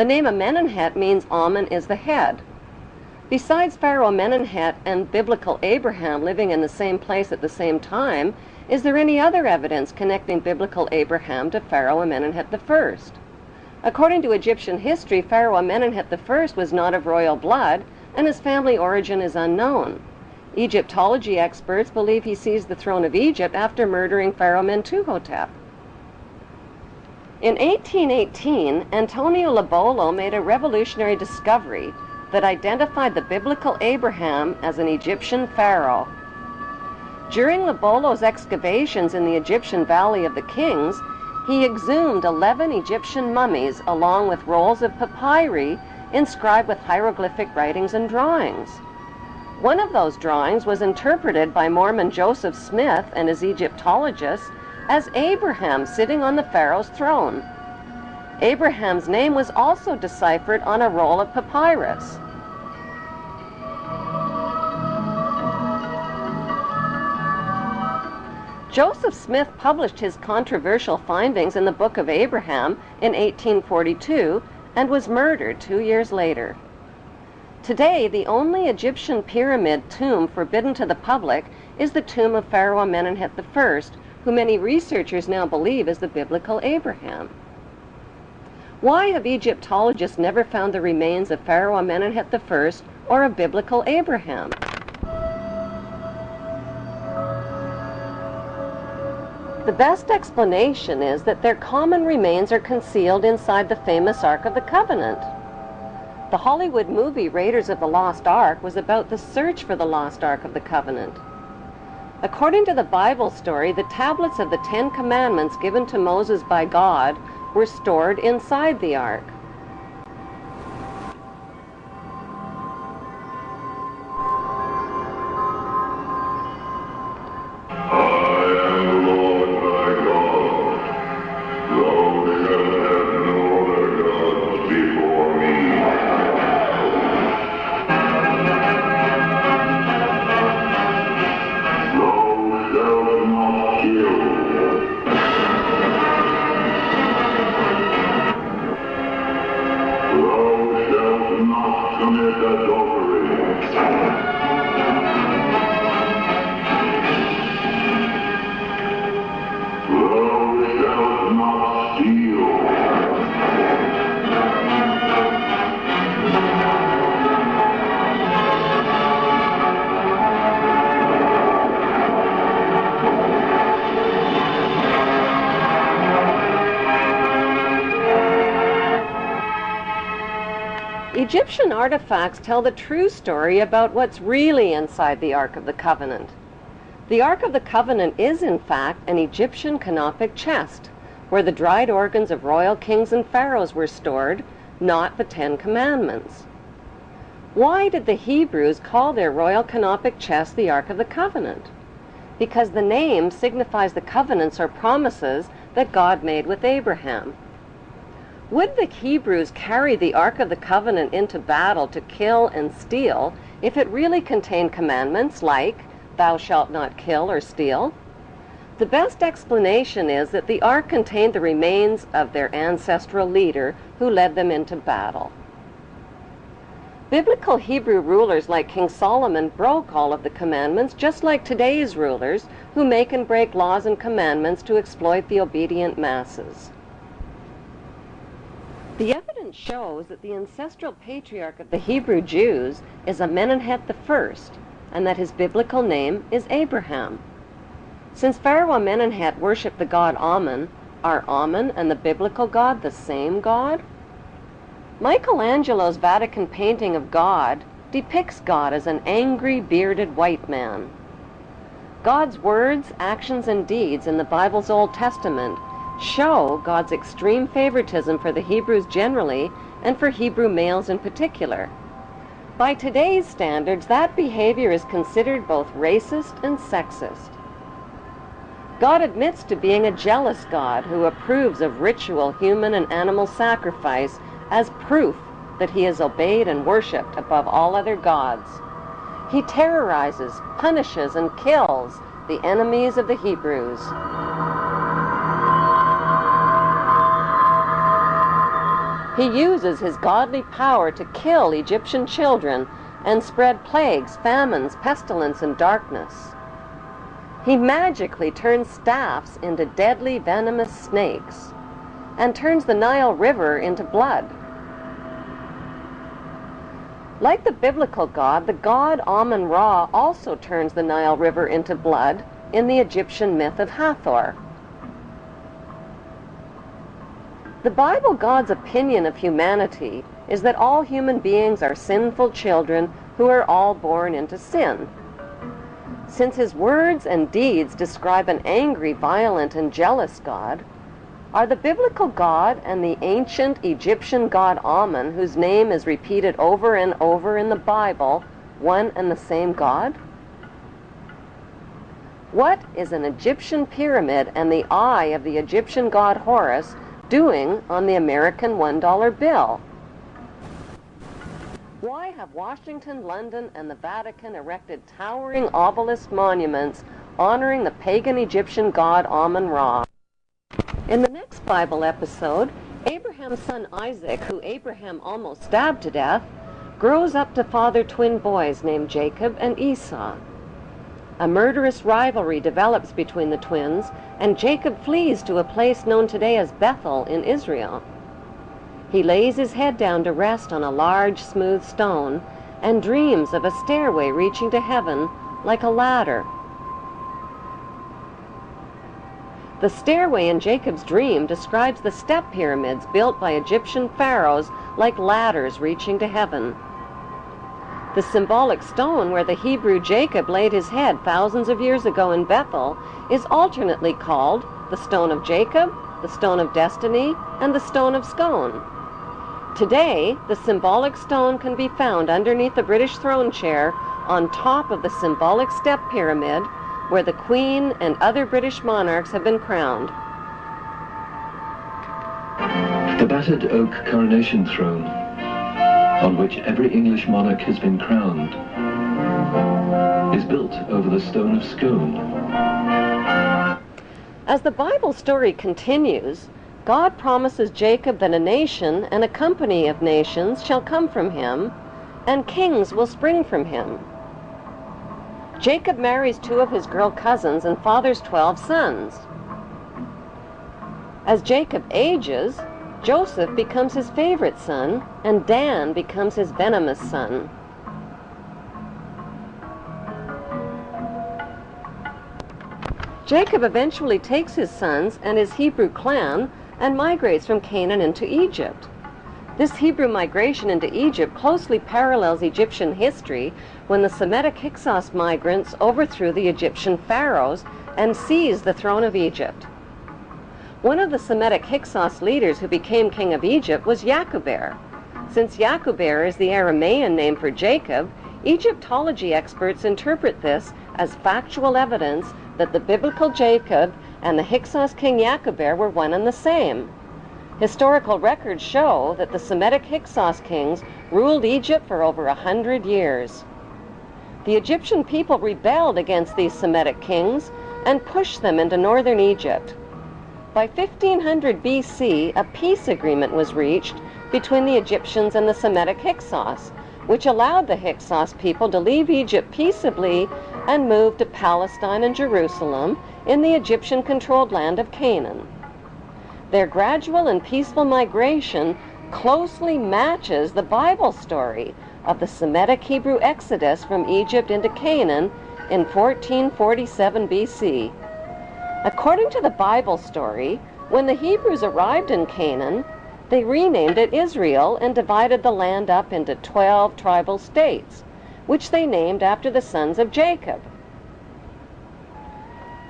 The name Amenemhet means Amen is the head. Besides Pharaoh Amenemhet and biblical Abraham living in the same place at the same time, is there any other evidence connecting biblical Abraham to Pharaoh Amenemhet I? According to Egyptian history, Pharaoh Amenemhet I was not of royal blood, and his family origin is unknown. Egyptology experts believe he seized the throne of Egypt after murdering Pharaoh Mentuhotep. In 1818, Antonio Lobolo made a revolutionary discovery that identified the biblical Abraham as an Egyptian pharaoh. During Lobolo's excavations in the Egyptian Valley of the Kings, he exhumed 11 Egyptian mummies along with rolls of papyri inscribed with hieroglyphic writings and drawings. One of those drawings was interpreted by Mormon Joseph Smith and his Egyptologists as Abraham sitting on the pharaoh's throne. Abraham's name was also deciphered on a roll of papyrus. Joseph Smith published his controversial findings in the Book of Abraham in 1842 and was murdered 2 years later. Today, the only Egyptian pyramid tomb forbidden to the public is the tomb of Pharaoh Amenemhet I, who many researchers now believe is the biblical Abraham. Why have Egyptologists never found the remains of Pharaoh Amenemhet I or of biblical Abraham? The best explanation is that their common remains are concealed inside the famous Ark of the Covenant. The Hollywood movie Raiders of the Lost Ark was about the search for the lost Ark of the Covenant. According to the Bible story, the tablets of the 10 Commandments given to Moses by God were stored inside the Ark. Egyptian artifacts tell the true story about what's really inside the Ark of the Covenant. The Ark of the Covenant is, in fact, an Egyptian canopic chest, where the dried organs of royal kings and pharaohs were stored, not the 10 Commandments. Why did the Hebrews call their royal canopic chest the Ark of the Covenant? Because the name signifies the covenants or promises that God made with Abraham. Would the Hebrews carry the Ark of the Covenant into battle to kill and steal if it really contained commandments like, "Thou shalt not kill or steal"? The best explanation is that the Ark contained the remains of their ancestral leader who led them into battle. Biblical Hebrew rulers like King Solomon broke all of the commandments, just like today's rulers who make and break laws and commandments to exploit the obedient masses. The evidence shows that the ancestral patriarch of the Hebrew Jews is Amenemhet I, and that his biblical name is Abraham. Since Pharaoh Amenemhet worshipped the god Amen, are Amen and the biblical God the same God? Michelangelo's Vatican painting of God depicts God as an angry, bearded white man. God's words, actions, and deeds in the Bible's Old Testament show God's extreme favoritism for the Hebrews generally and for Hebrew males in particular. By today's standards, that behavior is considered both racist and sexist. God admits to being a jealous God who approves of ritual human and animal sacrifice as proof that he is obeyed and worshipped above all other gods. He terrorizes, punishes, and kills the enemies of the Hebrews. He uses his godly power to kill Egyptian children and spread plagues, famines, pestilence, and darkness. He magically turns staffs into deadly venomous snakes and turns the Nile River into blood. Like the biblical god, the god Amun-Ra also turns the Nile River into blood in the Egyptian myth of Hathor. The Bible God's opinion of humanity is that all human beings are sinful children who are all born into sin. Since his words and deeds describe an angry, violent, and jealous God, are the biblical God and the ancient Egyptian god Amun, whose name is repeated over and over in the Bible, one and the same God? What is an Egyptian pyramid and the eye of the Egyptian god Horus doing on the American $1 bill? Why have Washington, London, and the Vatican erected towering obelisk monuments honoring the pagan Egyptian god Amun-Ra? In the next Bible episode, Abraham's son Isaac, who Abraham almost stabbed to death, grows up to father twin boys named Jacob and Esau. A murderous rivalry develops between the twins, and Jacob flees to a place known today as Bethel in Israel. He lays his head down to rest on a large, smooth stone and dreams of a stairway reaching to heaven like a ladder. The stairway in Jacob's dream describes the step pyramids built by Egyptian pharaohs like ladders reaching to heaven. The symbolic stone where the Hebrew Jacob laid his head thousands of years ago in Bethel is alternately called the Stone of Jacob, the Stone of Destiny, and the Stone of Scone. Today, the symbolic stone can be found underneath the British throne chair on top of the symbolic step pyramid where the Queen and other British monarchs have been crowned. The battered oak coronation throne, on which every English monarch has been crowned, is built over the Stone of Scone. As the Bible story continues, God promises Jacob that a nation and a company of nations shall come from him, and kings will spring from him. Jacob marries 2 of his girl cousins and fathers 12 sons. As Jacob ages, Joseph becomes his favorite son, and Dan becomes his venomous son. Jacob eventually takes his sons and his Hebrew clan and migrates from Canaan into Egypt. This Hebrew migration into Egypt closely parallels Egyptian history when the Semitic Hyksos migrants overthrew the Egyptian pharaohs and seized the throne of Egypt. One of the Semitic Hyksos leaders who became king of Egypt was Yacuber. Since Yacuber is the Aramean name for Jacob, Egyptology experts interpret this as factual evidence that the biblical Jacob and the Hyksos king Yacuber were one and the same. Historical records show that the Semitic Hyksos kings ruled Egypt for over 100 years. The Egyptian people rebelled against these Semitic kings and pushed them into northern Egypt. By 1500 BC, a peace agreement was reached between the Egyptians and the Semitic Hyksos, which allowed the Hyksos people to leave Egypt peaceably and move to Palestine and Jerusalem in the Egyptian-controlled land of Canaan. Their gradual and peaceful migration closely matches the Bible story of the Semitic Hebrew exodus from Egypt into Canaan in 1447 BC. According to the Bible story, when the Hebrews arrived in Canaan, they renamed it Israel and divided the land up into 12 tribal states, which they named after the sons of Jacob.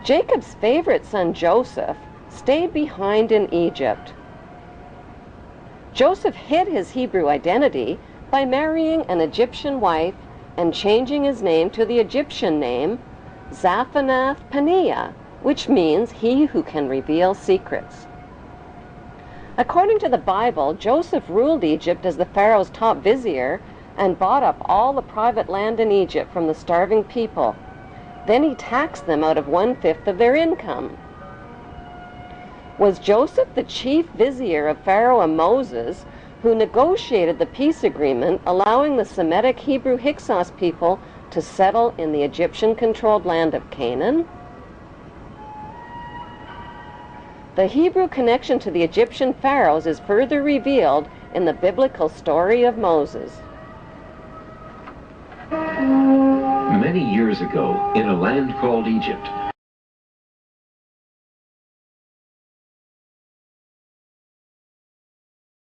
Jacob's favorite son Joseph stayed behind in Egypt. Joseph hid his Hebrew identity by marrying an Egyptian wife and changing his name to the Egyptian name Zaphanath-Paneah, which means he who can reveal secrets. According to the Bible, Joseph ruled Egypt as the Pharaoh's top vizier and bought up all the private land in Egypt from the starving people. Then he taxed them out of 1/5 of their income. Was Joseph the chief vizier of Pharaoh and Moses, who negotiated the peace agreement allowing the Semitic Hebrew Hyksos people to settle in the Egyptian-controlled land of Canaan? The Hebrew connection to the Egyptian pharaohs is further revealed in the biblical story of Moses. Many years ago, in a land called Egypt,